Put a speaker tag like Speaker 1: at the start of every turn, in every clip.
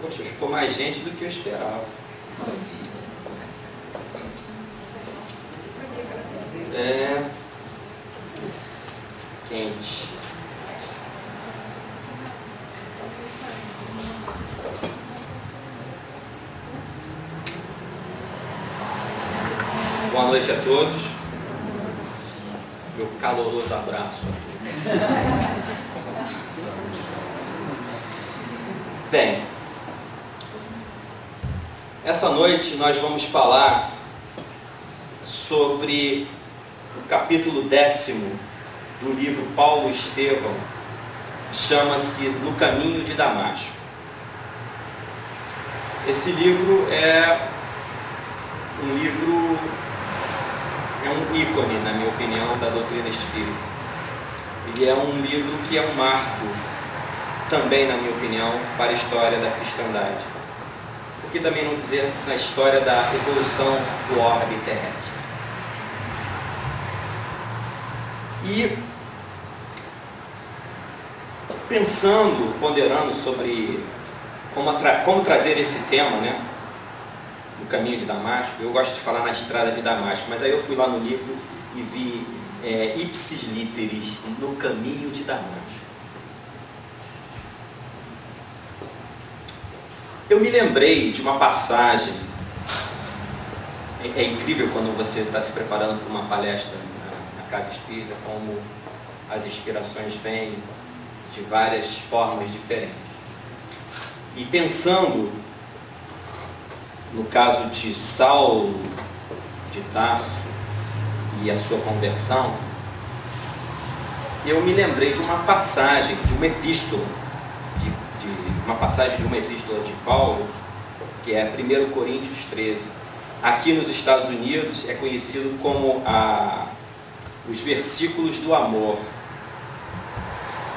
Speaker 1: Poxa, ficou mais gente do que eu esperava. Quente. Boa noite a todos. Meu caloroso abraço. Bem, essa noite nós vamos falar sobre o capítulo 10º do livro Paulo e Estevão, chama-se No Caminho de Damasco. Esse livro é um ícone, na minha opinião, da doutrina espírita. Ele é um livro que é um marco, também, na minha opinião, para a história da cristandade. Por que também não dizer na história da evolução do orbe terrestre? E pensando, ponderando sobre como trazer esse tema, né, no caminho de Damasco, eu gosto de falar na estrada de Damasco, mas aí eu fui lá no livro e vi ipsis literis, no caminho de Damasco. Eu me lembrei de uma passagem, é incrível quando você está se preparando para uma palestra na Casa Espírita, como as inspirações vêm de várias formas diferentes. E pensando no caso de Saulo de Tarso e a sua conversão, eu me lembrei de uma passagem, de uma epístola, uma passagem de uma epístola de Paulo, que é 1 Coríntios 13. Aqui nos Estados Unidos é conhecido como os versículos do amor.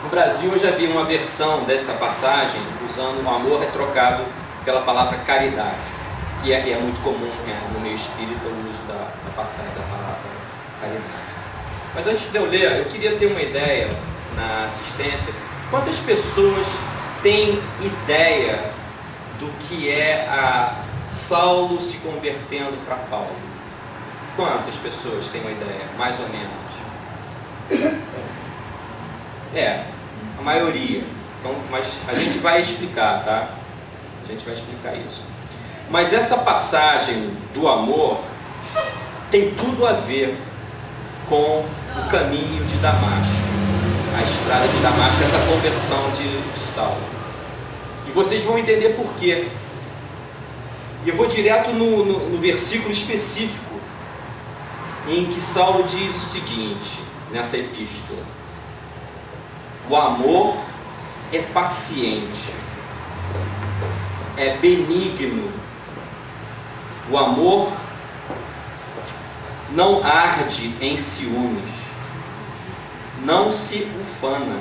Speaker 1: No Brasil eu já vi uma versão dessa passagem usando o amor trocado pela palavra caridade, que é muito comum no meio espírita o uso da passagem da palavra caridade. Mas antes de eu ler, eu queria ter uma ideia na assistência. Quantas pessoas têm ideia do que é a Saulo se convertendo para Paulo? Quantas pessoas têm uma ideia, mais ou menos? A maioria. Então, mas a gente vai explicar, tá? A gente vai explicar isso. Mas essa passagem do amor tem tudo a ver com o caminho de Damasco, a estrada de Damasco, essa conversão de Saulo. E vocês vão entender por quê. E eu vou direto no versículo específico em que Saulo diz o seguinte, nessa epístola: o amor é paciente, é benigno, o amor não arde em ciúmes, não se ufana,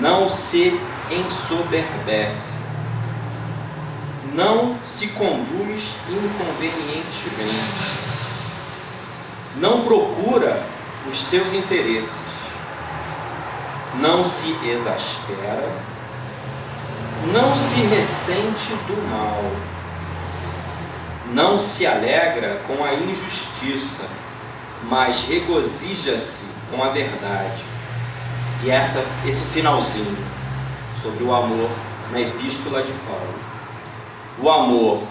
Speaker 1: não se ensoberbece, não se conduz inconvenientemente, não procura os seus interesses, não se exaspera, não se ressente do mal, não se alegra com a injustiça, mas regozija-se com a verdade. E esse finalzinho sobre o amor na epístola de Paulo. O amor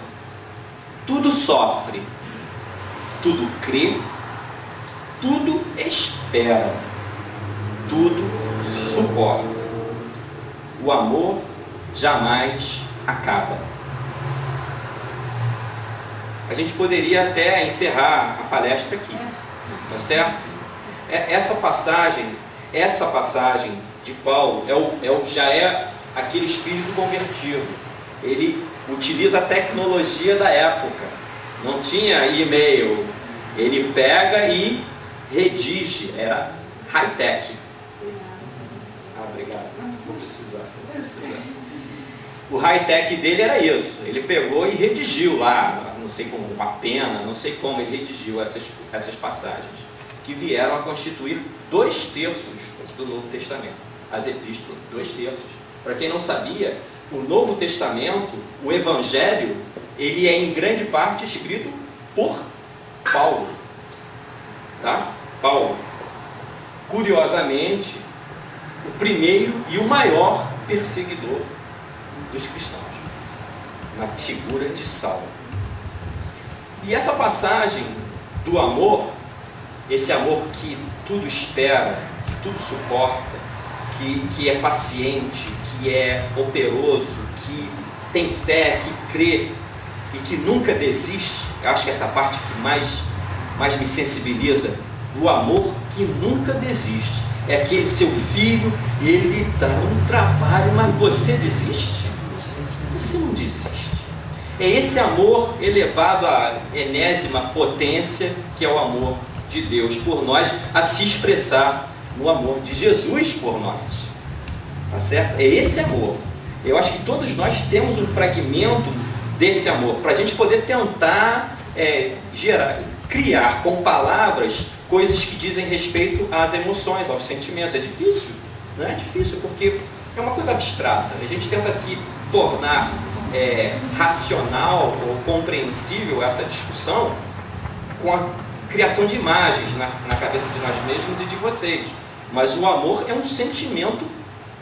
Speaker 1: tudo sofre, tudo crê, tudo espera, tudo suporta. O amor jamais acaba. A gente poderia até encerrar a palestra aqui, tá certo? Essa passagem de Paulo já é aquele espírito convertido. Ele utiliza a tecnologia da época. Não tinha e-mail. Ele pega e redige. Era high-tech. Obrigado. Vou precisar. O high-tech dele era isso. Ele pegou e redigiu lá, não sei como, com a pena, não sei como ele redigiu essas passagens, que vieram a constituir 2/3 do Novo Testamento. As epístolas, 2/3. Para quem não sabia, o Novo Testamento, o Evangelho, ele é em grande parte escrito por Paulo. Tá? Paulo, curiosamente, o primeiro e o maior perseguidor dos cristãos, na figura de Saulo. E essa passagem do amor, esse amor que tudo espera, que tudo suporta, que é paciente, que é operoso, que tem fé, que crê e que nunca desiste. Eu acho que essa parte que mais me sensibiliza, do amor que nunca desiste. É aquele seu filho, ele dá um trabalho, mas você desiste? Você não desiste. É esse amor elevado à enésima potência, que é o amor de Deus por nós, a se expressar no amor de Jesus por nós. Tá certo? É esse amor. Eu acho que todos nós temos um fragmento desse amor, para a gente poder tentar criar com palavras coisas que dizem respeito às emoções, aos sentimentos. É difícil, não é difícil, porque é uma coisa abstrata. A gente tenta aqui tornar racional ou compreensível essa discussão com a criação de imagens na cabeça de nós mesmos e de vocês. Mas o amor é um sentimento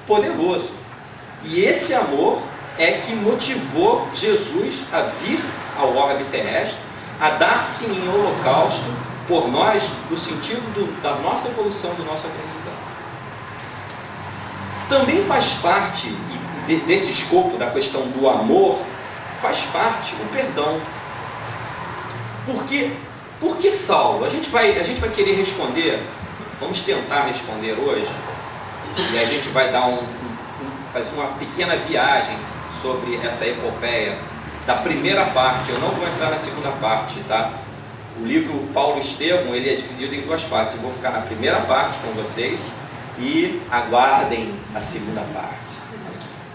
Speaker 1: poderoso. E esse amor é que motivou Jesus a vir ao orbe terrestre, a dar-se em holocausto por nós, no sentido da nossa evolução, do nosso aprendizado. Também faz parte desse escopo da questão do amor, faz parte o perdão. Por que Saulo? A gente vai querer responder, vamos tentar responder hoje, e a gente vai dar fazer uma pequena viagem sobre essa epopeia da primeira parte. Eu não vou entrar na segunda parte, tá? O livro Paulo Estevão, ele é dividido em duas partes. Eu vou ficar na primeira parte com vocês e aguardem a segunda parte.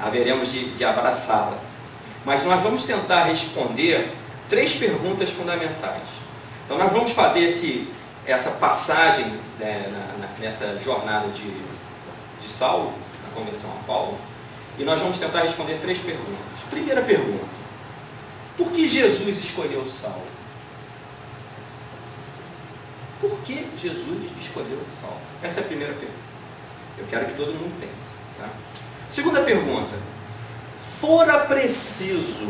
Speaker 1: Haveremos de abraçá-la. Mas nós vamos tentar responder 3 perguntas fundamentais. Então nós vamos fazer essa passagem nessa jornada de Saulo, na conversão a Paulo, e nós vamos tentar responder 3 perguntas. Primeira pergunta: por que Jesus escolheu Saulo? Por que Jesus escolheu Saulo? Essa é a primeira pergunta. Eu quero que todo mundo pense. Tá? Segunda pergunta: fora preciso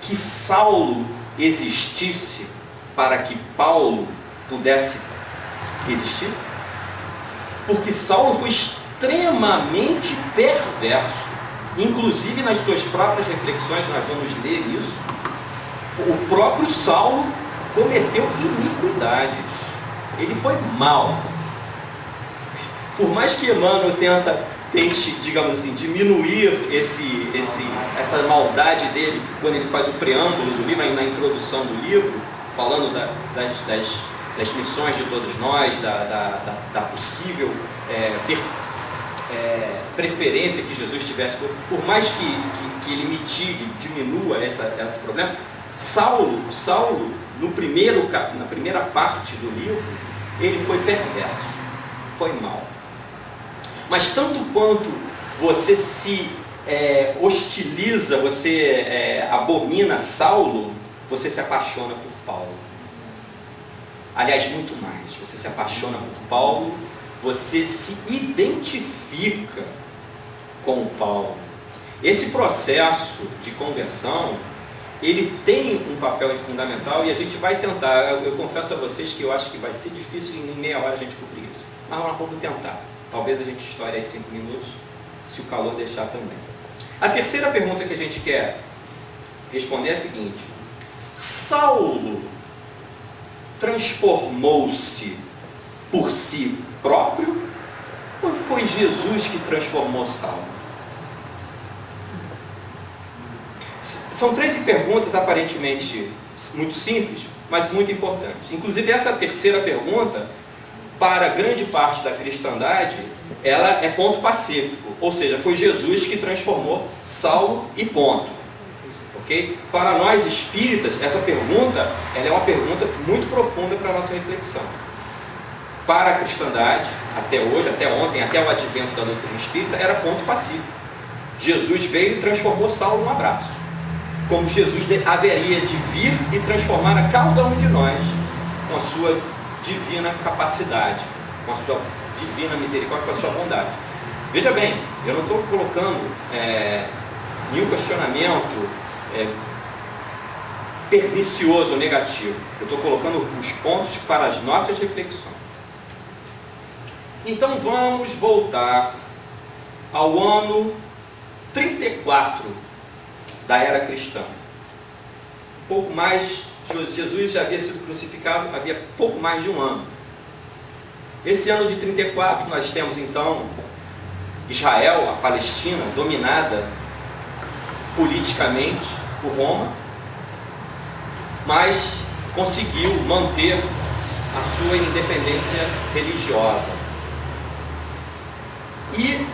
Speaker 1: que Saulo existisse para que Paulo pudesse existir? Porque Saulo foi extremamente perverso. Inclusive nas suas próprias reflexões, nós vamos ler isso. O próprio Saulo cometeu iniquidades. Ele foi mau. Por mais que Emmanuel tente, digamos assim, diminuir essa maldade dele, quando ele faz o preâmbulo do livro, na introdução do livro, falando das missões de todos nós, da possível preferência que Jesus tivesse, por mais que ele mitigue, diminua esse problema, Saulo, na primeira parte do livro, ele foi perverso, foi mau. Mas tanto quanto você se hostiliza, você abomina Saulo, você se apaixona por Paulo. Aliás, muito mais. Você se apaixona por Paulo, você se identifica com Paulo. Esse processo de conversão, ele tem um papel fundamental e a gente vai tentar. Eu confesso a vocês que eu acho que vai ser difícil em meia hora a gente cobrir isso. Mas nós vamos tentar. Talvez a gente estoure aí 5 minutos, se o calor deixar também. A terceira pergunta que a gente quer responder é a seguinte: Saulo transformou-se por si próprio ou foi Jesus que transformou Saulo? São 13 perguntas aparentemente muito simples, mas muito importantes. Inclusive essa terceira pergunta, para grande parte da cristandade, ela é ponto pacífico, ou seja, foi Jesus que transformou Saulo e ponto. Okay? Para nós espíritas, essa pergunta ela é uma pergunta muito profunda para a nossa reflexão. Para a cristandade, até hoje, até ontem, até o advento da doutrina espírita, era ponto pacífico. Jesus veio e transformou Saulo num abraço. Como Jesus haveria de vir e transformar a cada um de nós com a sua divina capacidade, com a sua divina misericórdia, com a sua bondade. Veja bem, eu não estou colocando nenhum questionamento pernicioso ou negativo. Eu estou colocando os pontos para as nossas reflexões. Então vamos voltar ao ano 34 da era cristã. Um pouco mais, Jesus já havia sido crucificado havia pouco mais de um ano. Esse ano de 34 nós temos então Israel, a Palestina, dominada politicamente por Roma, mas conseguiu manter a sua independência religiosa. E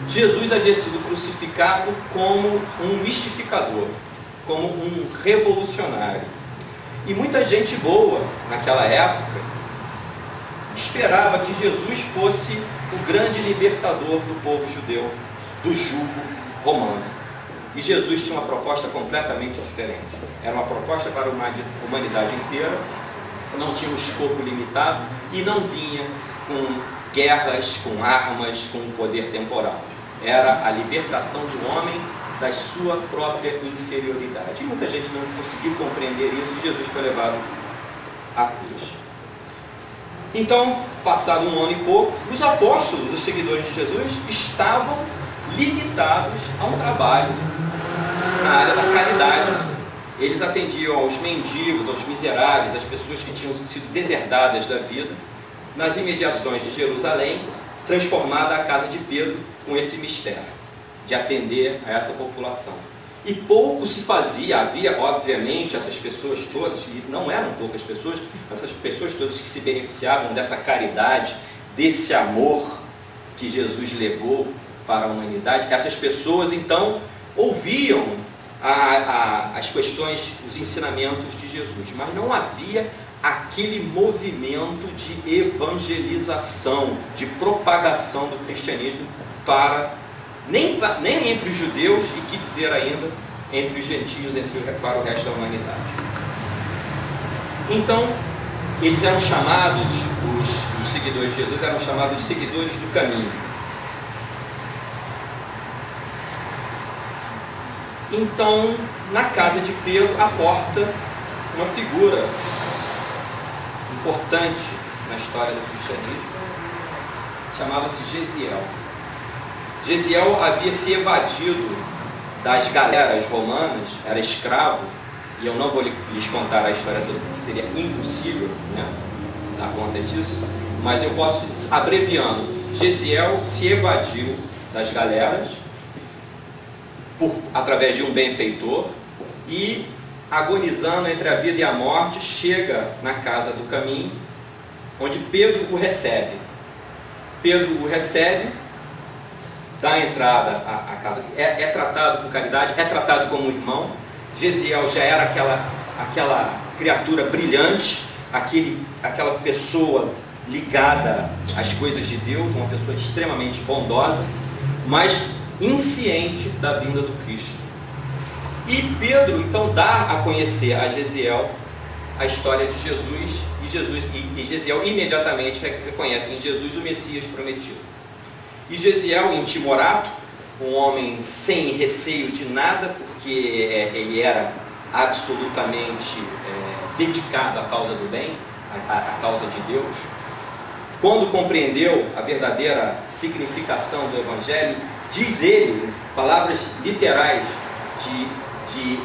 Speaker 1: Jesus havia sido crucificado como um mistificador, como um revolucionário. E muita gente boa, naquela época, esperava que Jesus fosse o grande libertador do povo judeu, do jugo romano. E Jesus tinha uma proposta completamente diferente. Era uma proposta para a humanidade inteira, não tinha um escopo limitado e não vinha com guerras, com armas, com poder temporal. Era a libertação do homem da sua própria inferioridade. E muita gente não conseguiu compreender isso e Jesus foi levado à cruz. Então, passado um ano e pouco, os apóstolos, os seguidores de Jesus, estavam limitados a um trabalho na área da caridade. Eles atendiam aos mendigos, aos miseráveis, às pessoas que tinham sido deserdadas da vida, nas imediações de Jerusalém, transformada a casa de Pedro com esse mistério de atender a essa população. E pouco se fazia, havia obviamente essas pessoas todas, e não eram poucas pessoas, essas pessoas todas que se beneficiavam dessa caridade, desse amor que Jesus legou para a humanidade. Essas pessoas então ouviam as questões, os ensinamentos de Jesus, mas não havia aquele movimento de evangelização, de propagação do cristianismo nem entre os judeus e que dizer ainda entre os gentios, para o resto da humanidade. Então, eles eram chamados, os seguidores de Jesus eram chamados de seguidores do caminho. Então, na casa de Pedro, à porta, uma figura importante na história do cristianismo, chamava-se Gesiel. Gesiel havia se evadido das galeras romanas, era escravo, e eu não vou lhes contar a história toda, porque seria impossível, né, dar conta disso, mas eu posso, abreviando, Gesiel se evadiu das galeras através de um benfeitor e, agonizando entre a vida e a morte, chega na casa do caminho, onde Pedro o recebe. Pedro o recebe, dá entrada à casa, é tratado com caridade, é tratado como irmão. Gesiel já era aquela criatura brilhante, aquela pessoa ligada às coisas de Deus, uma pessoa extremamente bondosa, mas insciente da vinda do Cristo. E Pedro então dá a conhecer a Gesiel a história de Jesus, e Gesiel imediatamente reconhece em Jesus o Messias prometido. E Gesiel, em timorato, um homem sem receio de nada, porque ele era absolutamente dedicado à causa do bem, à causa de Deus, quando compreendeu a verdadeira significação do Evangelho, diz ele, palavras literais de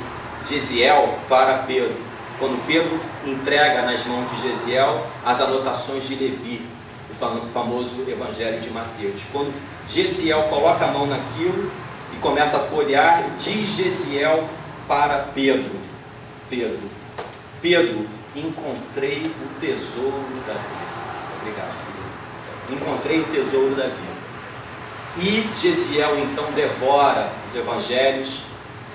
Speaker 1: Gesiel para Pedro, quando Pedro entrega nas mãos de Gesiel as anotações de Levi, o famoso Evangelho de Mateus. Quando Gesiel coloca a mão naquilo e começa a folhear, diz Gesiel para Pedro: Pedro, encontrei o tesouro da vida. Obrigado. Encontrei o tesouro da vida. E Gesiel então devora os evangelhos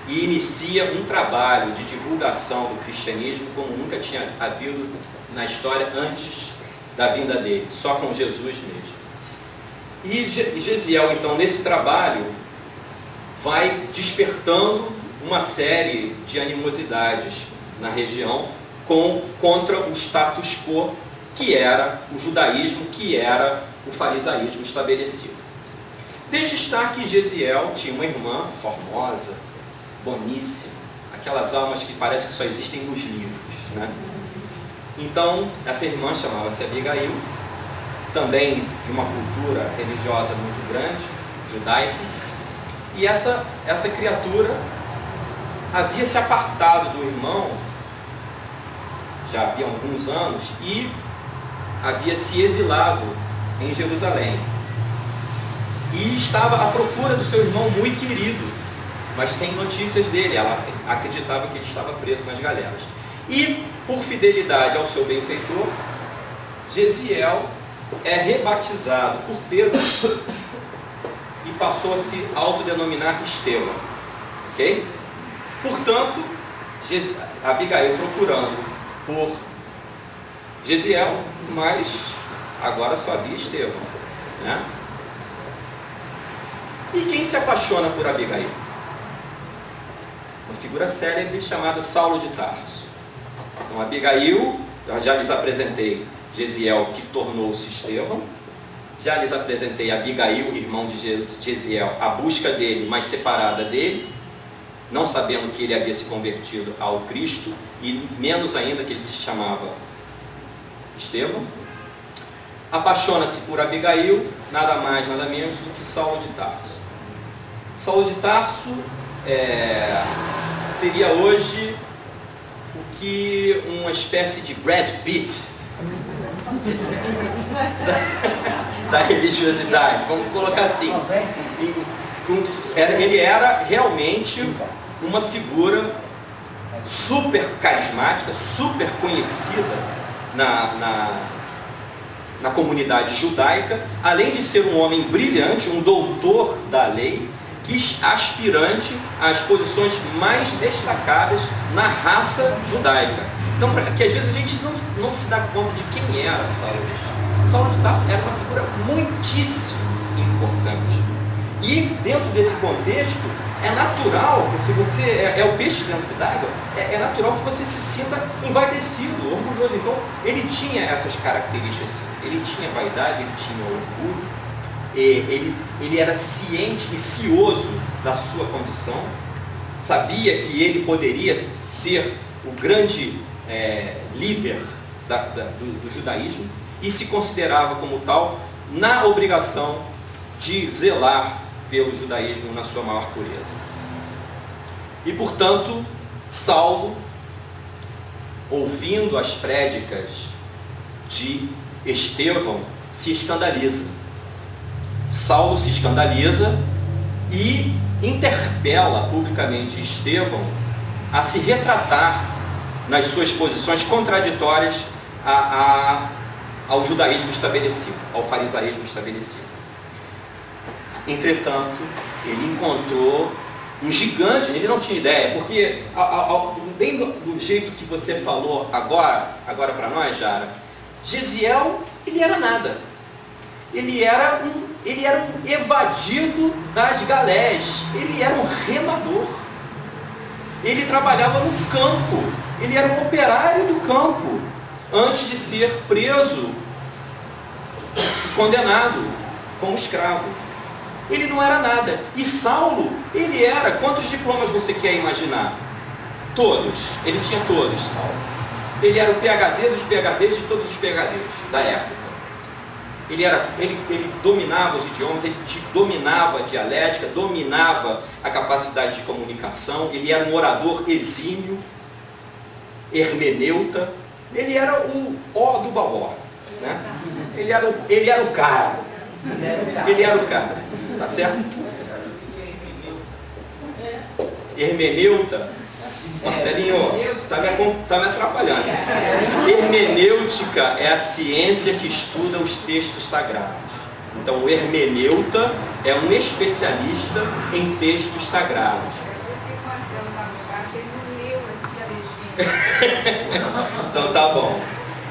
Speaker 1: e inicia um trabalho de divulgação do cristianismo como nunca tinha havido na história antes da vinda dele, só com Jesus mesmo. E Gesiel então, nesse trabalho, vai despertando uma série de animosidades na região contra o status quo que era o judaísmo, que era o farisaísmo estabelecido. Deixe estar que Gesiel tinha uma irmã formosa, boníssima, aquelas almas que parece que só existem nos livros, né? Então, essa irmã chamava-se Abigail, também de uma cultura religiosa muito grande, judaica, e essa criatura havia se apartado do irmão, já havia alguns anos, e havia se exilado em Jerusalém. E estava à procura do seu irmão muito querido, mas sem notícias dele. Ela acreditava que ele estava preso nas galeras. E, por fidelidade ao seu benfeitor, Gesiel é rebatizado por Pedro e passou a se autodenominar Estevão. Ok? Portanto, Abigail procurando por Gesiel, mas agora só havia Estevão, né? E quem se apaixona por Abigail? Uma figura célebre chamada Saulo de Tarso. Então, Abigail, eu já lhes apresentei Gesiel, que tornou-se Estevão. Já lhes apresentei Abigail, irmão de Gesiel, a busca dele, mas separada dele, não sabendo que ele havia se convertido ao Cristo, e menos ainda que ele se chamava Estevão. Apaixona-se por Abigail, nada mais, nada menos do que Saulo de Tarso. Saulo de Tarso seria hoje o que uma espécie de Brad Pitt da religiosidade, vamos colocar assim. Ele era realmente uma figura super carismática, super conhecida na comunidade judaica, além de ser um homem brilhante, um doutor da lei, aspirante às posições mais destacadas na raça judaica. Então, que às vezes a gente não se dá conta de quem era Saulo de Tarso. Saulo de Tarso era uma figura muitíssimo importante. E dentro desse contexto, é natural, porque você é o peixe dentro d'água, é natural que você se sinta envaidecido, orgulhoso. Então, ele tinha essas características. Ele tinha vaidade, ele tinha orgulho. Ele era ciente e cioso da sua condição, sabia que ele poderia ser o grande líder do judaísmo e se considerava como tal na obrigação de zelar pelo judaísmo na sua maior pureza. E portanto, Saulo, ouvindo as prédicas de Estevão, se escandaliza. Saulo se escandaliza e interpela publicamente Estevão a se retratar nas suas posições contraditórias ao judaísmo estabelecido, ao farisaísmo estabelecido. Entretanto, ele encontrou um gigante, ele não tinha ideia, porque bem do jeito que você falou agora para nós, Jara, Gesiel, ele era nada. Ele era um evadido das galés, ele era um remador. Ele trabalhava no campo, ele era um operário do campo, antes de ser preso e condenado como escravo. Ele não era nada. E Saulo, ele era, quantos diplomas você quer imaginar? Todos. Ele tinha todos, Saulo. Ele era o PhD dos PhDs de todos os PhDs da época. Ele dominava os idiomas, ele dominava a dialética, dominava a capacidade de comunicação, ele era um orador exímio, hermeneuta, ele era o ó do baó, né? Ele era o cara. Ele era o cara, tá certo? Hermeneuta, Marcelinho, tá me atrapalhando. Hermenêutica é a ciência que estuda os textos sagrados. Então, o hermeneuta é um especialista em textos sagrados. Então, tá bom.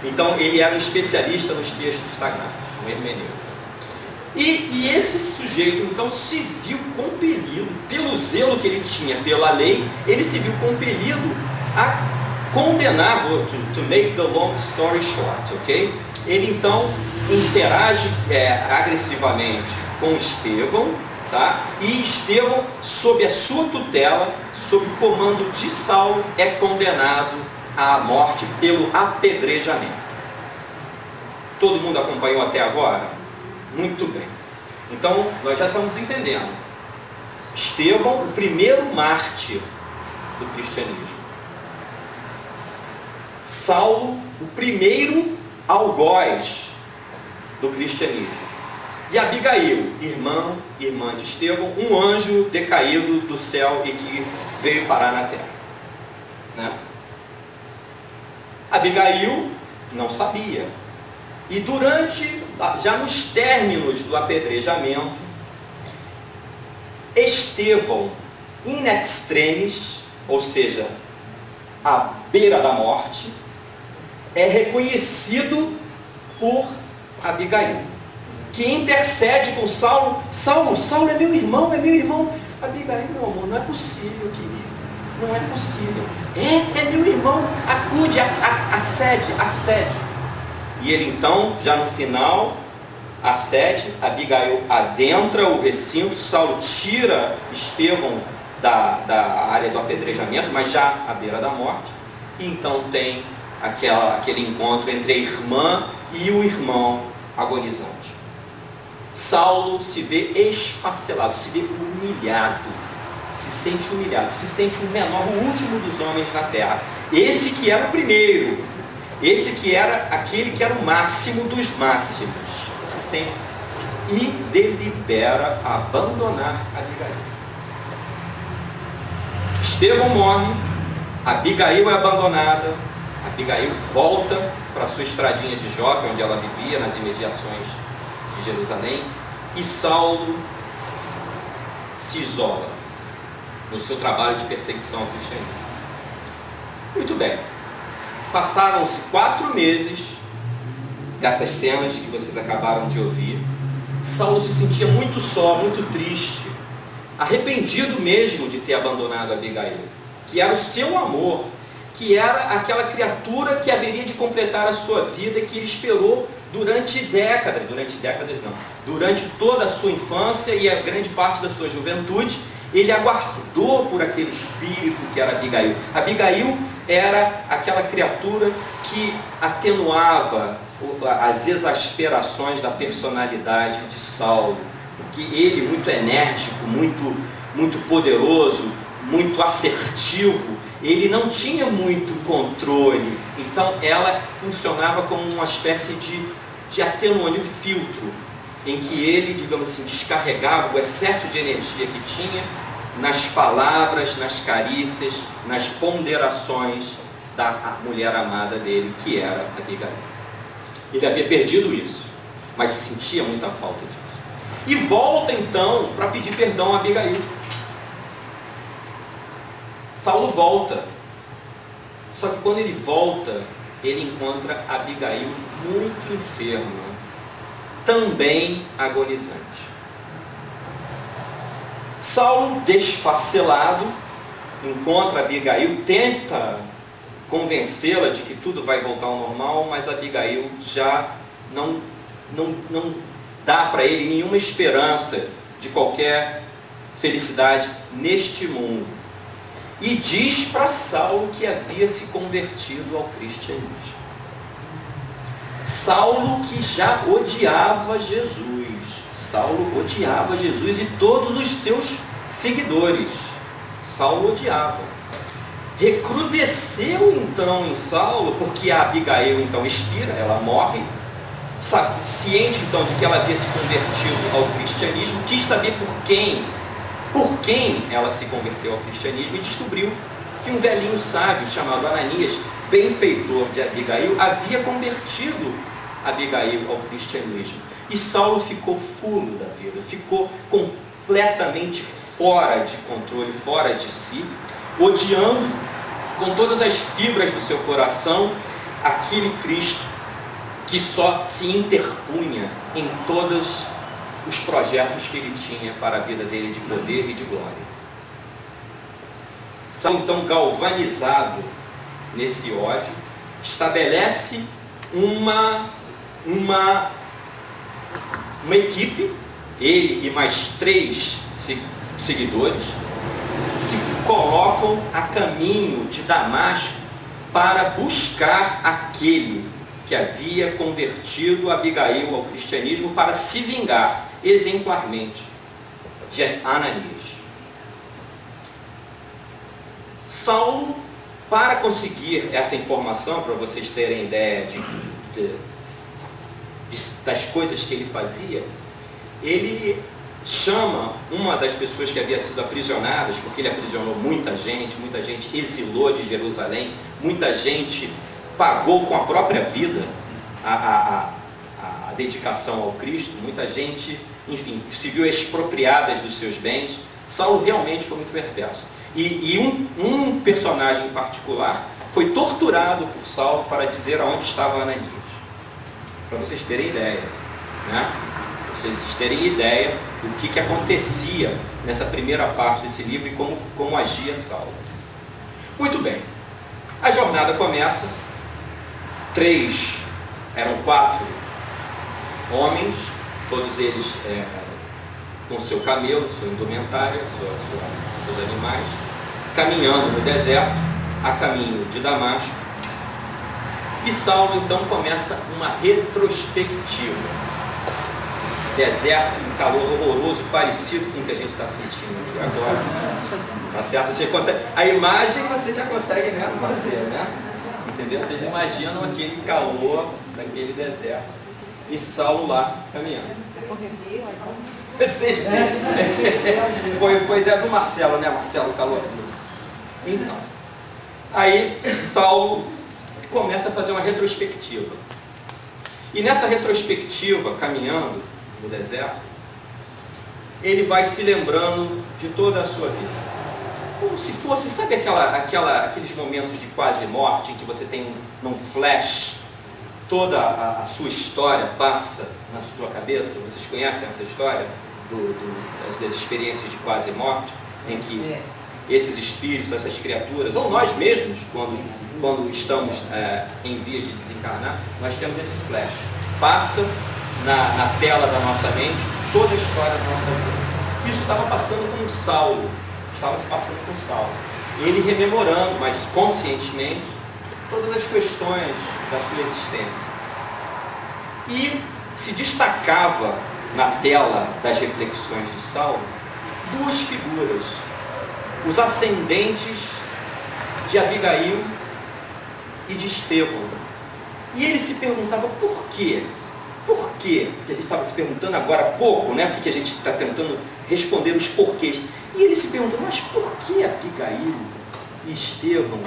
Speaker 1: Então, ele era um especialista nos textos sagrados, um hermeneuta. E esse sujeito então se viu compelido, pelo zelo que ele tinha pela lei, ele se viu compelido a condenar, to make the long story short, ok? Ele então interage agressivamente com Estevão, tá? E Estevão, sob a sua tutela, sob o comando de Saulo, é condenado à morte pelo apedrejamento. Todo mundo acompanhou até agora? Muito bem. Então, nós já estamos entendendo. Estevão, o primeiro mártir do cristianismo. Saulo, o primeiro algoz do cristianismo. E Abigail, irmã de Estevão, um anjo decaído do céu e que veio parar na terra. Né? Abigail não sabia. E durante, já nos términos do apedrejamento, Estevão, in extremis, ou seja, à beira da morte, é reconhecido por Abigail, que intercede com Saulo. Saulo é meu irmão. Abigail, meu amor, não é possível, querido, não é possível. É meu irmão, acude, acede. E ele então, já no final, acede, Abigail adentra o recinto, Saulo tira Estevão da área do apedrejamento, mas já à beira da morte, e então tem aquele encontro entre a irmã e o irmão agonizante. Saulo se vê esfacelado, se vê humilhado, se sente humilhado, se sente o menor, o último dos homens na terra. Esse que era o primeiro, esse que era aquele que era o máximo dos máximos, se sente e delibera abandonar Abigail. Estevão morre, Abigail é abandonada, Abigail volta para sua estradinha de Jope, onde ela vivia, nas imediações de Jerusalém, e Saulo se isola no seu trabalho de perseguição ao cristianismo. Muito bem. Passaram-se 4 meses dessas cenas que vocês acabaram de ouvir. Saulo se sentia muito só, muito triste, arrependido mesmo de ter abandonado Abigail, que era o seu amor, que era aquela criatura que haveria de completar a sua vida e que ele esperou durante toda a sua infância e a grande parte da sua juventude. Ele aguardou por aquele espírito que era Abigail. Abigail era aquela criatura que atenuava as exasperações da personalidade de Saulo, porque ele, muito enérgico, muito poderoso, muito assertivo, ele não tinha muito controle. Então ela funcionava como uma espécie de atenuante, um filtro, em que ele, digamos assim, descarregava o excesso de energia que tinha nas palavras, nas carícias, nas ponderações da mulher amada dele, que era Abigail. Ele havia perdido isso, mas sentia muita falta disso. E volta então para pedir perdão a Abigail. Saulo volta, só que quando ele volta, ele encontra Abigail muito enferma, também agonizante. Saulo, desfacelado, encontra Abigail, tenta convencê-la de que tudo vai voltar ao normal, mas Abigail já não dá para ele nenhuma esperança de qualquer felicidade neste mundo. E diz para Saulo que havia se convertido ao cristianismo. Saulo, que já odiava Jesus. Saulo odiava Jesus e todos os seus seguidores. Saulo odiava. Recrudesceu então em Saulo, porque a Abigail então expira, ela morre, ciente então de que ela havia se convertido ao cristianismo, quis saber por quem ela se converteu ao cristianismo, e descobriu que um velhinho sábio chamado Ananias, benfeitor de Abigail, havia convertido Abigail ao cristianismo. E Saulo ficou fulo da vida, ficou completamente fora de controle, fora de si, odiando com todas as fibras do seu coração aquele Cristo que só se interpunha em todas os projetos que ele tinha para a vida dele de poder e de glória. Saulo, então, galvanizado nesse ódio, estabelece uma equipe, ele e mais 3 seguidores, se colocam a caminho de Damasco para buscar aquele que havia convertido Abigail ao cristianismo, para se vingar exemplarmente de Ananias. Saulo, para conseguir essa informação, para vocês terem ideia das coisas que ele fazia, ele chama uma das pessoas que havia sido aprisionadas, porque ele aprisionou muita gente exilou de Jerusalém, muita gente pagou com a própria vida a dedicação ao Cristo, muita gente, enfim, se viu expropriadas dos seus bens. Saulo realmente foi muito perverso. E um personagem em particular foi torturado por Saulo para dizer aonde estava Ananias. Para vocês terem ideia, né? Vocês terem ideia do que acontecia nessa primeira parte desse livro e como agia Saulo. Muito bem. A jornada começa. 4 homens, todos eles com seu camelo, sua indumentária, seus animais, caminhando no deserto, a caminho de Damasco. E Saulo então começa uma retrospectiva. Deserto, um calor horroroso, parecido com o que a gente está sentindo aqui agora. Tá certo? Você consegue, a imagem você já consegue mesmo fazer, né? Entendeu? Vocês imaginam aquele calor daquele deserto. E Saulo lá caminhando. 3D. Foi ideia do Marcelo, né, Marcelo? Calor. Então, aí Saulo começa a fazer uma retrospectiva. E nessa retrospectiva, caminhando no deserto, ele vai se lembrando de toda a sua vida. Como se fosse, sabe aqueles momentos de quase morte em que você tem num flash, toda a sua história passa na sua cabeça? Vocês conhecem essa história das experiências de quase morte, em que esses espíritos, essas criaturas, ou nós mesmos, quando estamos em vias de desencarnar, nós temos esse flash. Passa na tela da nossa mente toda a história da nossa vida. Isso estava passando com Saulo. Estava se passando com Saulo. Ele rememorando, mas conscientemente, todas as questões da sua existência. E se destacava na tela das reflexões de Saulo 2 figuras. Os ascendentes de Abigail e de Estevão. E ele se perguntava por quê? Por quê? Porque a gente estava se perguntando agora há pouco, né? Porque a gente está tentando responder os porquês. E ele se perguntou, mas por que Abigail e Estevão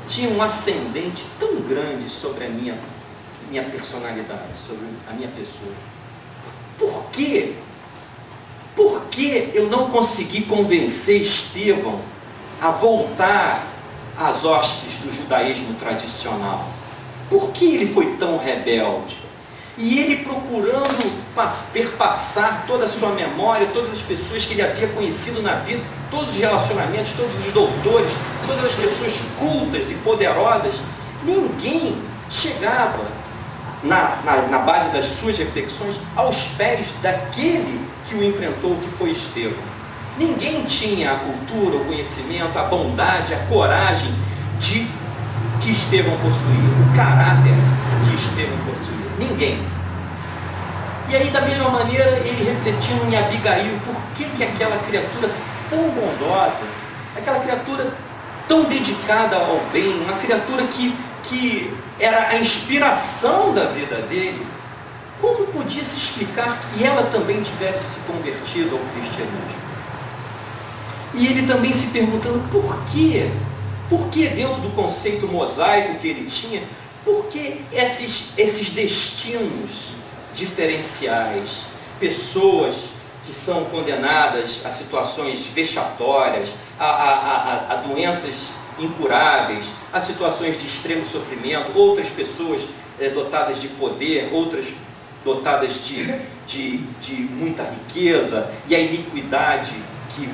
Speaker 1: tinham um ascendente tão grande sobre a minha personalidade, sobre a minha pessoa? Por quê? Por que eu não consegui convencer Estevão a voltar às hostes do judaísmo tradicional? Por que ele foi tão rebelde? E ele procurando perpassar toda a sua memória, todas as pessoas que ele havia conhecido na vida, todos os relacionamentos, todos os doutores, todas as pessoas cultas e poderosas, ninguém chegava na base das suas reflexões aos pés daquele que o enfrentou, que foi Estevão. Ninguém tinha a cultura, o conhecimento, a bondade, a coragem que Estevão possuía, o caráter que Estevão possuía. Ninguém. E aí, da mesma maneira, ele refletindo em Abigail, por que aquela criatura tão bondosa, aquela criatura tão dedicada ao bem, uma criatura que era a inspiração da vida dele, como podia se explicar que ela também tivesse se convertido ao cristianismo? E ele também se perguntando por quê? Por que dentro do conceito mosaico que ele tinha, por que esses destinos diferenciais, pessoas que são condenadas a situações vexatórias, a doenças incuráveis, a situações de extremo sofrimento, outras pessoas dotadas de poder, outras dotadas de muita riqueza, e a iniquidade que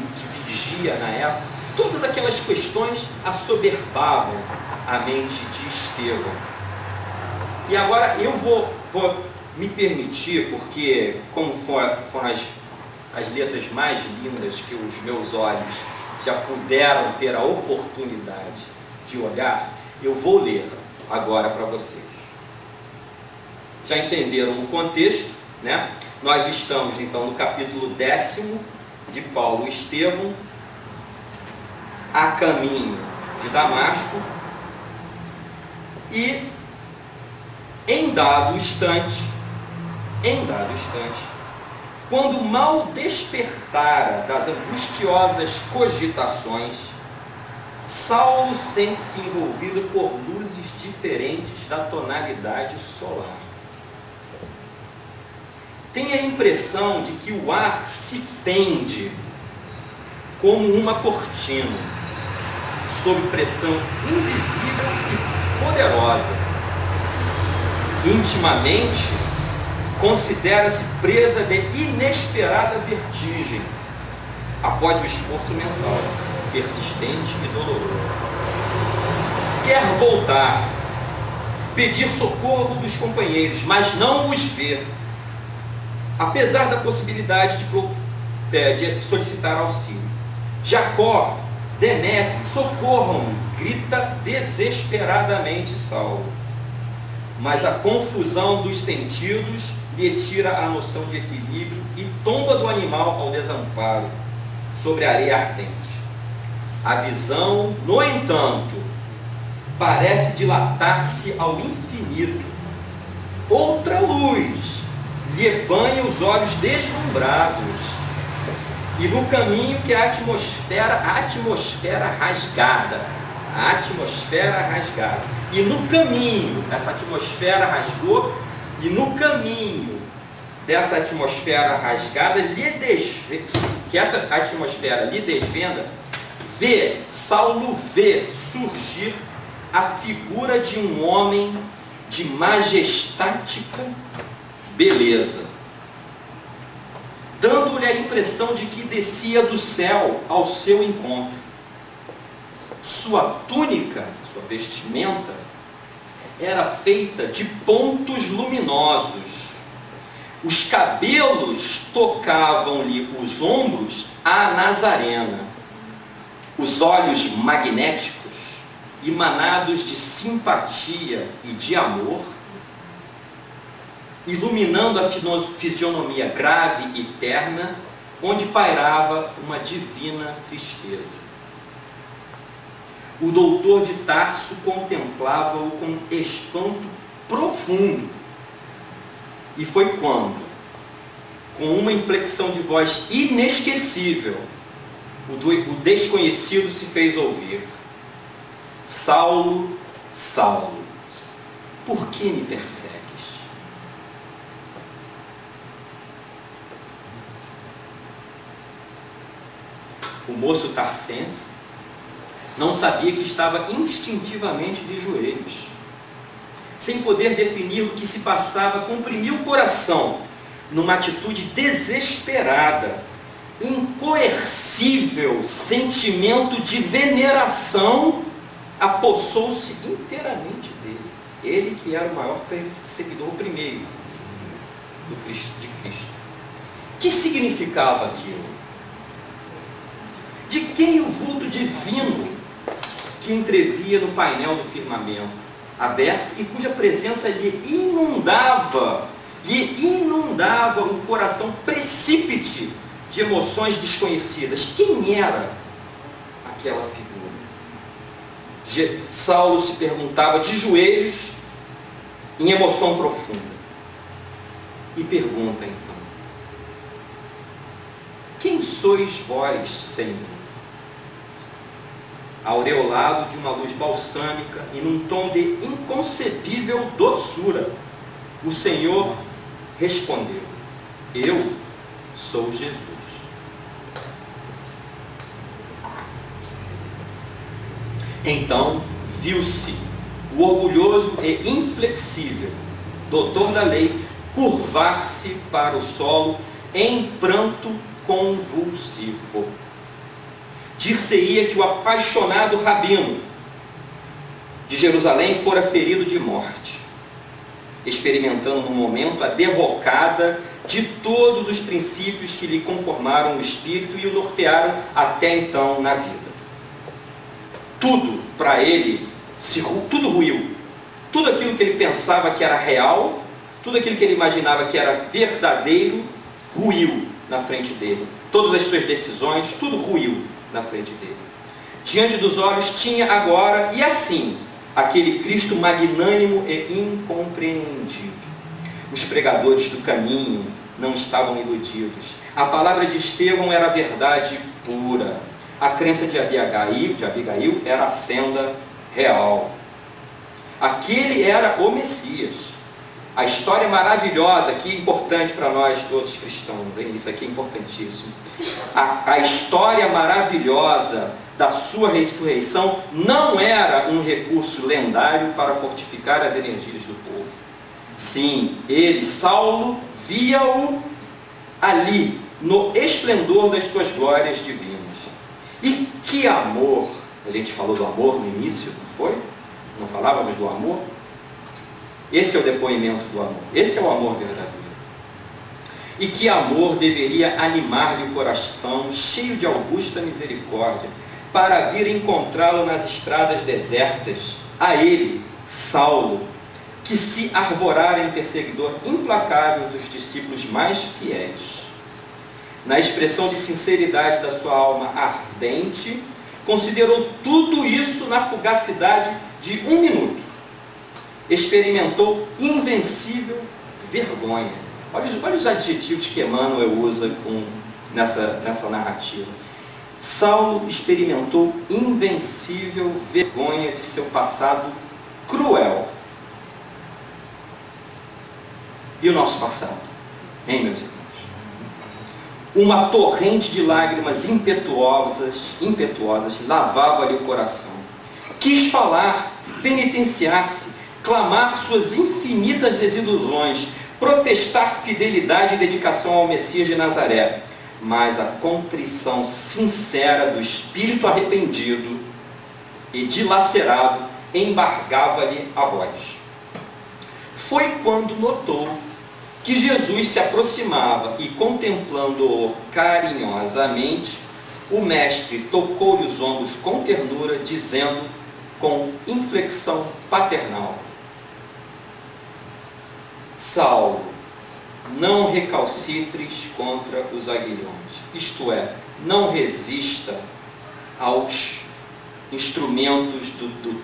Speaker 1: vigia na época, todas aquelas questões assoberbavam a mente de Estevão. E agora eu vou me permitir, porque como foram as letras mais lindas que os meus olhos já puderam ter a oportunidade de olhar, eu vou ler agora para vocês. Já entenderam o contexto, né? Nós estamos então no capítulo 10º de Paulo e Estevão, a caminho de Damasco, e em dado instante, quando mal despertara das angustiosas cogitações, Saulo sente-se envolvido por luzes diferentes da tonalidade solar. Tem a impressão de que o ar se fende como uma cortina, sob pressão invisível e poderosa. Intimamente, considera-se presa de inesperada vertigem, após o esforço mental, persistente e doloroso. Quer voltar, pedir socorro dos companheiros, mas não os vê, apesar da possibilidade de solicitar auxílio. Jacó, Demétrio, socorram-me, grita desesperadamente Saulo. Mas a confusão dos sentidos lhe tira a noção de equilíbrio e tomba do animal ao desamparo, sobre a areia ardente. A visão, no entanto, parece dilatar-se ao infinito. Outra luz lhe banha os olhos deslumbrados. E no caminho que a atmosfera rasgada, e no caminho, essa atmosfera rasgou, e no caminho dessa atmosfera rasgada, que essa atmosfera lhe desvenda, Saulo vê surgir a figura de um homem de majestática beleza, dando-lhe a impressão de que descia do céu ao seu encontro. Sua túnica, sua vestimenta, era feita de pontos luminosos. Os cabelos tocavam-lhe os ombros à Nazarena. Os olhos magnéticos, emanados de simpatia e de amor, iluminando a fisionomia grave e terna, onde pairava uma divina tristeza. O doutor de Tarso contemplava-o com espanto profundo. E foi quando, com uma inflexão de voz inesquecível, o desconhecido se fez ouvir: Saulo, Saulo, por que me persegues? O moço tarsense não sabia que estava instintivamente de joelhos. Sem poder definir o que se passava, comprimiu o coração numa atitude desesperada. Incoercível sentimento de veneração apossou-se inteiramente dele. Ele que era o maior perseguidor primeiro de Cristo. Que significava aquilo? De quem o vulto divino que entrevia no painel do firmamento aberto e cuja presença lhe inundava o coração precípite de emoções desconhecidas? Quem era aquela figura? Saulo se perguntava de joelhos, em emoção profunda. E pergunta então: quem sois vós, Senhor? Aureolado de uma luz balsâmica e num tom de inconcebível doçura, o Senhor respondeu: eu sou Jesus. Então viu-se o orgulhoso e inflexível doutor da lei curvar-se para o solo em pranto convulsivo. Dir-se-ia que o apaixonado rabino de Jerusalém fora ferido de morte, experimentando no momento a derrocada de todos os princípios que lhe conformaram o espírito e o nortearam até então na vida. Tudo para ele, tudo ruiu. Tudo aquilo que ele pensava que era real, tudo aquilo que ele imaginava que era verdadeiro, ruiu na frente dele. Todas as suas decisões, tudo ruiu na frente dele. Diante dos olhos tinha agora, e assim, aquele Cristo magnânimo e incompreendido. Os pregadores do caminho não estavam iludidos. A palavra de Estevão era a verdade pura. A crença de Abigail era a senda real. Aquele era o Messias. A história maravilhosa, que é importante para nós todos cristãos, hein? Isso aqui é importantíssimo. A história maravilhosa da sua ressurreição não era um recurso lendário para fortificar as energias do povo. Sim, ele, Saulo, via-o ali, no esplendor das suas glórias divinas. E que amor! A gente falou do amor no início, não foi? Não falávamos do amor? Esse é o depoimento do amor. Esse é o amor verdadeiro. E que amor deveria animar-lhe o coração, cheio de augusta misericórdia, para vir encontrá-lo nas estradas desertas, a ele, Saulo, que se arvorara em perseguidor implacável dos discípulos mais fiéis. Na expressão de sinceridade da sua alma ardente, considerou tudo isso na fugacidade de 1 minuto. Experimentou invencível vergonha. Olha os adjetivos que Emmanuel usa nessa narrativa. Saulo experimentou invencível vergonha de seu passado cruel. E o nosso passado? Hein, meus irmãos? Uma torrente de lágrimas impetuosas lavava-lhe o coração. Quis falar, penitenciar-se, clamar suas infinitas desilusões, protestar fidelidade e dedicação ao Messias de Nazaré. Mas a contrição sincera do espírito arrependido e dilacerado embargava-lhe a voz. Foi quando notou que Jesus se aproximava e, contemplando-o carinhosamente, o mestre tocou-lhe os ombros com ternura, dizendo com inflexão paternal: Saulo, não recalcitres contra os aguilhões, isto é, não resista aos instrumentos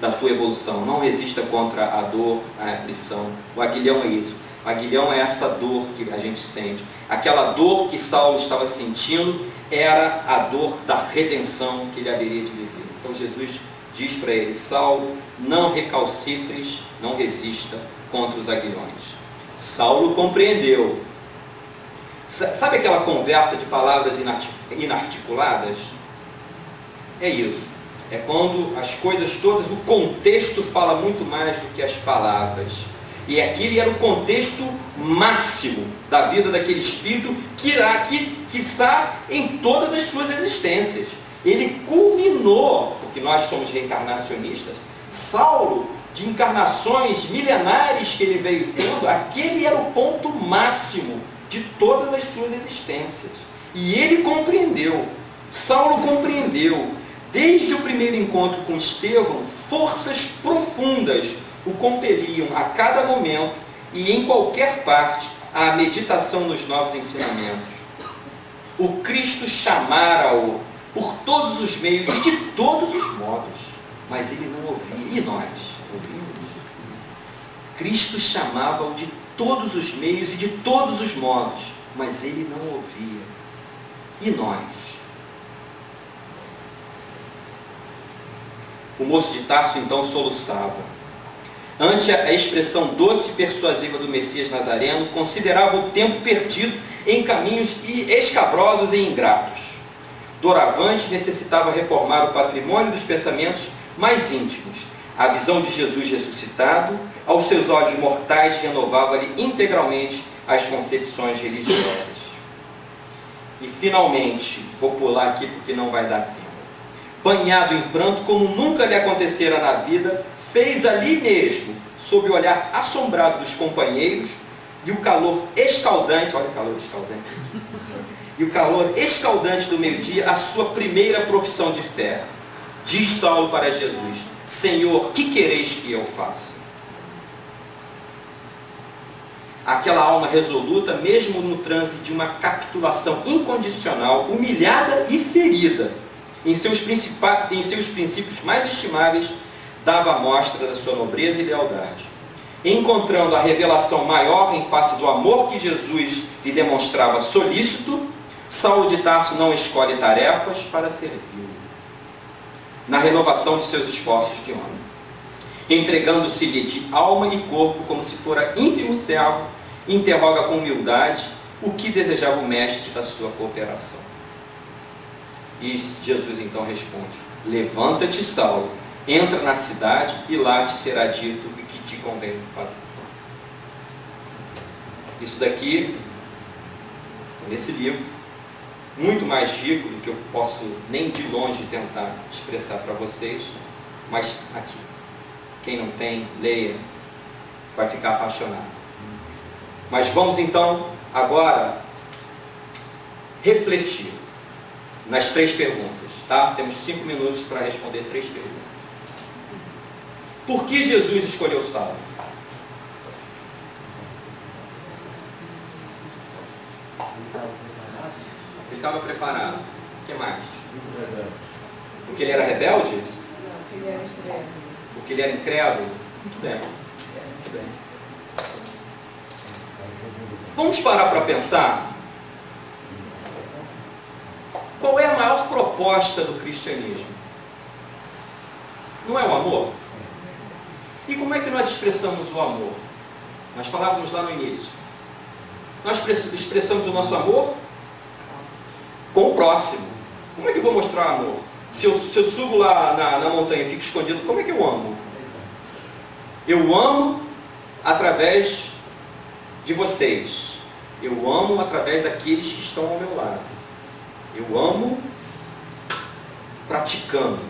Speaker 1: da tua evolução, não resista contra a dor, a aflição. O aguilhão é isso. O aguilhão é essa dor que a gente sente. Aquela dor que Saulo estava sentindo era a dor da redenção que ele haveria de viver. Então Jesus diz para ele: Saulo, não recalcitres, não resista contra os aguilhões. Saulo compreendeu. Sabe aquela conversa de palavras inarticuladas? É isso. É quando as coisas todas, o contexto fala muito mais do que as palavras. E aquele era o contexto máximo da vida daquele espírito que está em todas as suas existências. Ele culminou, porque nós somos reencarnacionistas, Saulo, de encarnações milenares que ele veio tendo, aquele era o ponto máximo de todas as suas existências. E ele compreendeu, Saulo compreendeu, desde o primeiro encontro com Estevão, forças profundas o compeliam a cada momento e em qualquer parte à meditação nos novos ensinamentos. O Cristo chamara-o por todos os meios e de todos os modos, mas ele não ouvia. E nós ouvimos? Cristo chamava-o de todos os meios e de todos os modos, mas ele não ouvia. E nós? O moço de Tarso então soluçava. Ante a expressão doce e persuasiva do Messias Nazareno, considerava o tempo perdido em caminhos escabrosos e ingratos. Doravante necessitava reformar o patrimônio dos pensamentos mais íntimos. A visão de Jesus ressuscitado, aos seus olhos mortais, renovava-lhe integralmente às concepções religiosas. E finalmente, vou pular aqui porque não vai dar tempo. Banhado em pranto, como nunca lhe acontecera na vida, fez ali mesmo, sob o olhar assombrado dos companheiros, e o calor escaldante, olha o calor escaldante, e o calor escaldante do meio-dia, a sua primeira profissão de fé. Diz Saulo para Jesus: Senhor, que quereis que eu faça? Aquela alma resoluta, mesmo no transe de uma capitulação incondicional, humilhada e ferida, em seus princípios mais estimáveis, dava mostra da sua nobreza e lealdade. Encontrando a revelação maior em face do amor que Jesus lhe demonstrava solícito, Saulo de Tarso não escolhe tarefas para servi-lo, na renovação de seus esforços de homem, entregando-se-lhe de alma e corpo como se fora ínfimo servo, interroga com humildade o que desejava o mestre da sua cooperação. E Jesus então responde: levanta-te, Saulo, entra na cidade e lá te será dito o que te convém fazer. Isso daqui, nesse livro, muito mais rico do que eu posso nem de longe tentar expressar para vocês, mas aqui, quem não tem, leia, vai ficar apaixonado. Mas vamos então agora refletir nas 3 perguntas, tá? Temos 5 minutos para responder 3 perguntas. Por que Jesus escolheu Saulo? Ele estava preparado. O que mais? Porque ele era rebelde? Porque ele era incrédulo? Muito bem. Muito bem. Vamos parar para pensar. Qual é a maior proposta do cristianismo? Não é o amor? E como é que nós expressamos o amor? Nós falávamos lá no início. Nós expressamos o nosso amor com o próximo. Como é que eu vou mostrar amor? Se eu subo lá na montanha e fico escondido, como é que eu amo? Eu amo através de vocês. Eu amo através daqueles que estão ao meu lado. Eu amo praticando,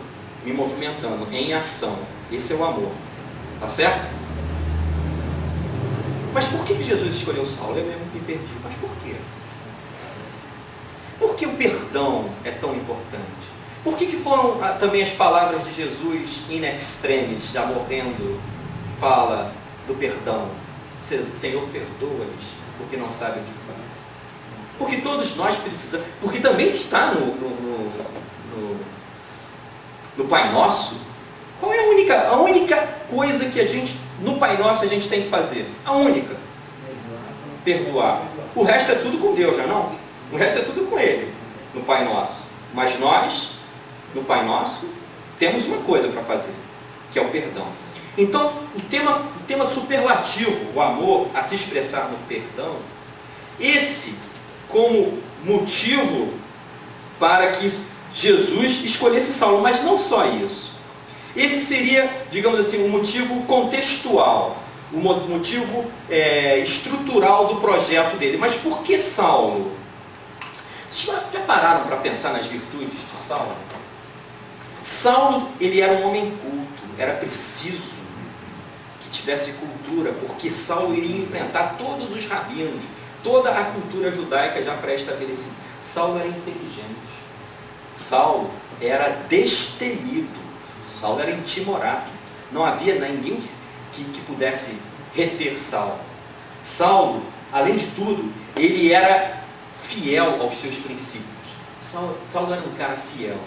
Speaker 1: me movimentando, em ação. Esse é o amor. Tá certo? Mas por que Jesus escolheu Saulo? Eu mesmo me perdi. Mas por quê? Por que o perdão é tão importante? Por que foram também as palavras de Jesus in extremis, já morrendo, fala do perdão? Senhor, perdoa-lhes, porque não sabem o que fazem. Porque todos nós precisamos, porque também está no Pai Nosso. Qual é a única coisa que no Pai Nosso a gente tem que fazer? A única. Perdoar. O resto é tudo com Deus, já não? O resto é tudo com Ele, no Pai Nosso. Mas nós, no Pai Nosso, temos uma coisa para fazer, que é o perdão. Então, o tema superlativo, o amor, a se expressar no perdão, esse como motivo para que Jesus escolhesse Saulo, mas não só isso. Esse seria, digamos assim, um motivo contextual, um motivo estrutural do projeto dele. Mas por que Saulo? Vocês já pararam para pensar nas virtudes de Saulo? Saulo, ele era um homem culto, era preciso que tivesse cultura, porque Saulo iria enfrentar todos os rabinos, toda a cultura judaica já pré-estabelecida. Saulo era inteligente, Saulo era destemido, Saulo era intimorato, não havia ninguém que pudesse reter Saulo. Saulo, além de tudo, ele era fiel aos seus princípios. Saulo era um cara fiel,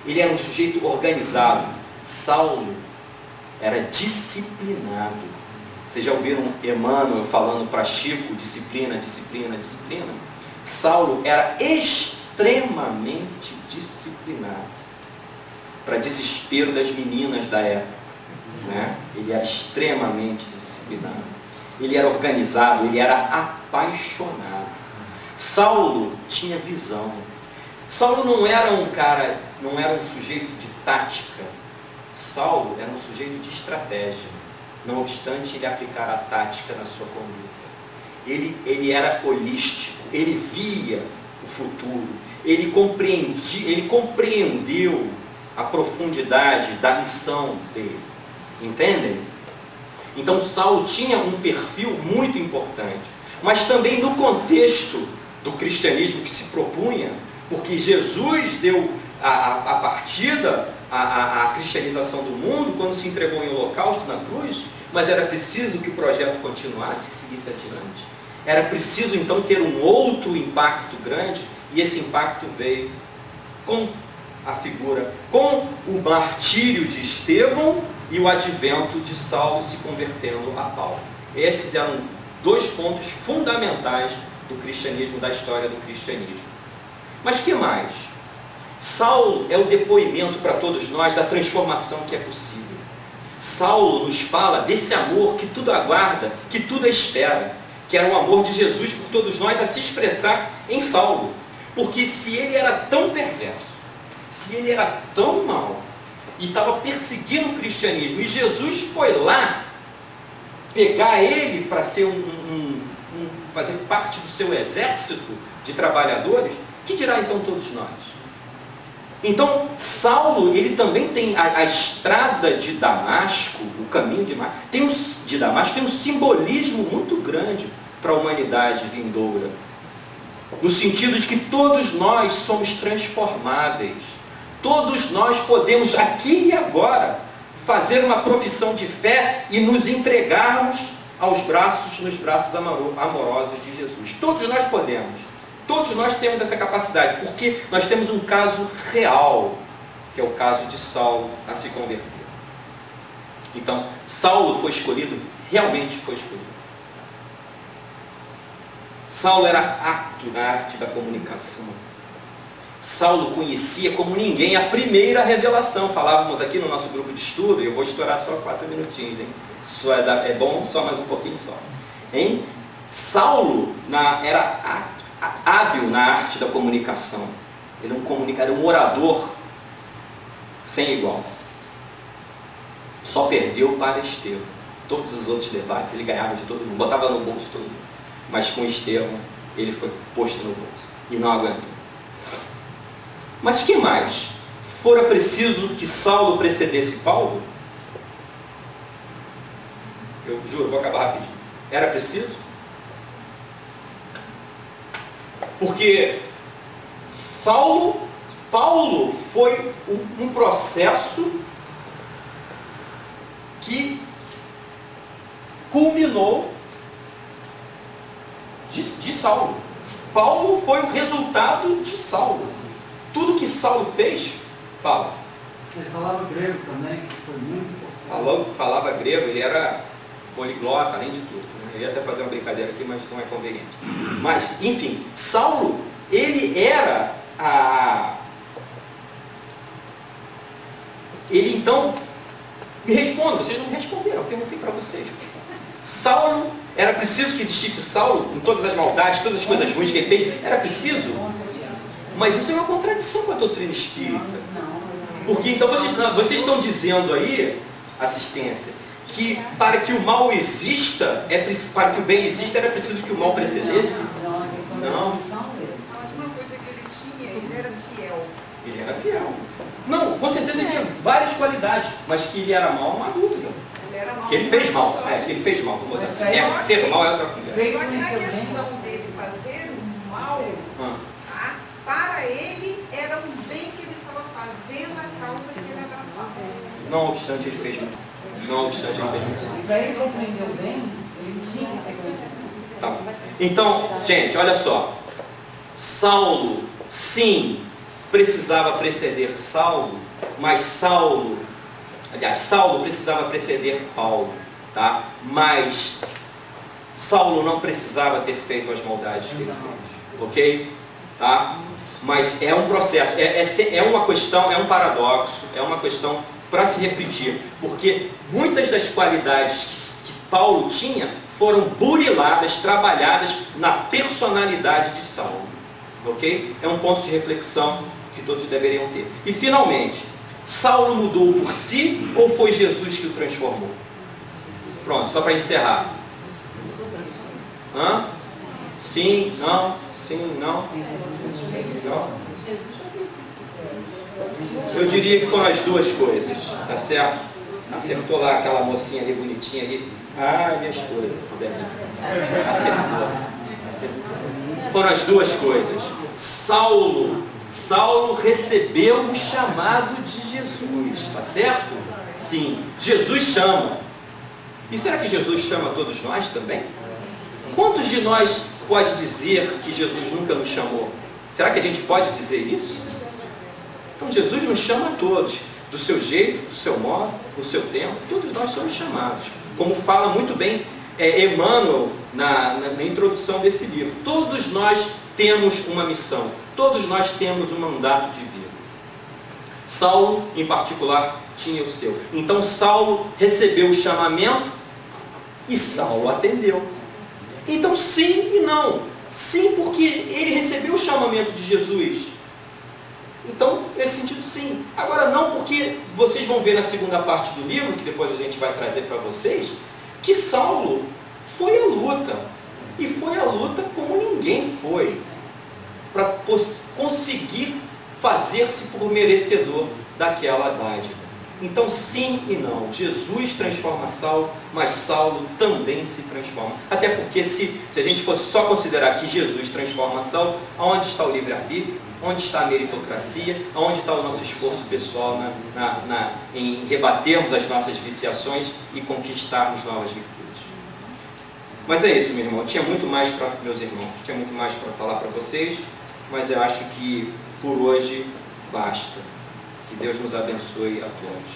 Speaker 1: ele era um sujeito organizado. Saulo era disciplinado. Vocês já ouviram Emmanuel falando para Chico, disciplina, disciplina, disciplina? Saulo era extremamente disciplinado, para desespero das meninas da época, né? Ele era extremamente disciplinado, ele era organizado, ele era apaixonado. Saulo tinha visão. Saulo não era um sujeito de tática. Saulo era um sujeito de estratégia. Não obstante ele aplicar a tática na sua conduta. ele era holístico, ele via o futuro, ele compreendeu a profundidade da missão dele. Entendem? Então Saulo tinha um perfil muito importante, mas também no contexto do cristianismo que se propunha, porque Jesus deu a partida, a cristianização do mundo, quando se entregou em holocausto na cruz, mas era preciso que o projeto continuasse e seguisse adiante. Era preciso então ter um outro impacto grande, e esse impacto veio com a figura, com o martírio de Estevão e o advento de Saulo se convertendo a Paulo. Esses eram dois pontos fundamentais do cristianismo, da história do cristianismo. Mas que mais? Saulo é o depoimento para todos nós da transformação que é possível. Saulo nos fala desse amor que tudo aguarda, que tudo espera, que era o amor de Jesus por todos nós a se expressar em Saulo. Porque se ele era tão perverso, se ele era tão mau, e estava perseguindo o cristianismo, e Jesus foi lá pegar ele para ser fazer parte do seu exército de trabalhadores, que dirá então todos nós? Então, Saulo, ele também tem a estrada de Damasco, o caminho de Damasco, tem um simbolismo muito grande para a humanidade vindoura. No sentido de que todos nós somos transformáveis. Todos nós podemos, aqui e agora, fazer uma profissão de fé e nos entregarmos nos braços amorosos de Jesus. Todos nós podemos. Todos nós temos essa capacidade, porque nós temos um caso real, que é o caso de Saulo a se converter. Então, Saulo foi escolhido, realmente foi escolhido. Saulo era apto na arte da comunicação. Saulo conhecia como ninguém a primeira revelação. Falávamos aqui no nosso grupo de estudo, e eu vou estourar só 4 minutinhos, hein? Isso é bom, só mais um pouquinho só. Hein? Saulo era hábil na arte da comunicação. Ele era um orador sem igual. Só perdeu para Estevão. Todos os outros debates ele ganhava de todo mundo, botava no bolso todo mundo. Mas com Estevão ele foi posto no bolso e não aguentou. Mas que mais? Fora preciso que Saulo precedesse Paulo? Eu juro, vou acabar rapidinho. Era preciso? Porque Paulo foi um processo que culminou de Saulo. Paulo foi o resultado de Saulo. Tudo que Saulo fez, fala.
Speaker 2: Ele falava grego também, que foi muito importante.
Speaker 1: Falava grego, ele era poliglota, além de tudo. Né? Eu ia até fazer uma brincadeira aqui, mas não é conveniente. Mas, enfim, Saulo, ele era Ele então, me respondam, vocês não me responderam, eu perguntei para vocês. Saulo, era preciso que existisse Saulo, com todas as maldades, todas as coisas ruins que ele fez, era preciso? Mas isso é uma contradição com a doutrina espírita. Porque então vocês estão dizendo aí, assistência, que para que o mal exista, para que o bem exista, era preciso que o mal precedesse? Não.
Speaker 3: Mas uma coisa que ele tinha, ele era fiel.
Speaker 1: Ele era fiel. Não, com certeza ele tinha várias qualidades, mas que ele era mal, uma dúvida.
Speaker 3: Ele era mal.
Speaker 1: Que ele fez mal. Que ele fez mal. Ser mal é outra coisa.
Speaker 3: Só que na questão dele fazer o mal, para ele era um bem que ele estava fazendo a causa que ele abraçava.
Speaker 1: Não obstante ele fez mal. Não obstante ele fez mal.
Speaker 4: Para ele compreender o bem, ele tinha que ter conhecimento.
Speaker 1: Tá. Então, gente, olha só. Saulo, sim, precisava preceder Saulo, mas Saulo precisava preceder Paulo, tá? Mas Saulo não precisava ter feito as maldades que ele fez, ok? Tá? Mas é um processo, é uma questão, é um paradoxo, é uma questão para se refletir, porque muitas das qualidades que Paulo tinha foram buriladas, trabalhadas na personalidade de Saulo, ok? É um ponto de reflexão que todos deveriam ter. E finalmente, Saulo mudou por si ou foi Jesus que o transformou? Pronto, só para encerrar. Sim, não, sim, não. Não. Eu diria que foram as duas coisas, tá certo? Acertou lá aquela mocinha ali, bonitinha ali. Ah, minha esposa. Acertou. Foram as duas coisas. Saulo recebeu o chamado de Jesus, tá certo? Sim, Jesus chama. E será que Jesus chama todos nós também? Quantos de nós pode dizer que Jesus nunca nos chamou? Será que a gente pode dizer isso? Então Jesus nos chama a todos, do seu jeito, do seu modo, do seu tempo. Todos nós somos chamados. Como fala muito bem Emmanuel na introdução desse livro. Todos nós temos uma missão. Todos nós temos um mandato divino. Saulo, em particular, tinha o seu. Então Saulo recebeu o chamamento e Saulo atendeu. Então sim e não. Sim, porque ele recebeu o chamamento de Jesus. Então, nesse sentido, sim. Agora, não, porque vocês vão ver na segunda parte do livro, que depois a gente vai trazer para vocês, que Saulo foi à luta. E foi à luta como ninguém foi. Para conseguir fazer-se por merecedor daquela dádiva. Então, sim e não. Jesus transforma Saulo, mas Saulo também se transforma. Até porque se a gente fosse só considerar que Jesus transforma Saulo, aonde está o livre-arbítrio? Onde está a meritocracia? Onde está o nosso esforço pessoal em rebatermos as nossas viciações e conquistarmos novas virtudes? Mas é isso, meu irmão. Tinha muito mais para meus irmãos. Tinha muito mais para falar para vocês, mas eu acho que por hoje basta. Que Deus nos abençoe a todos.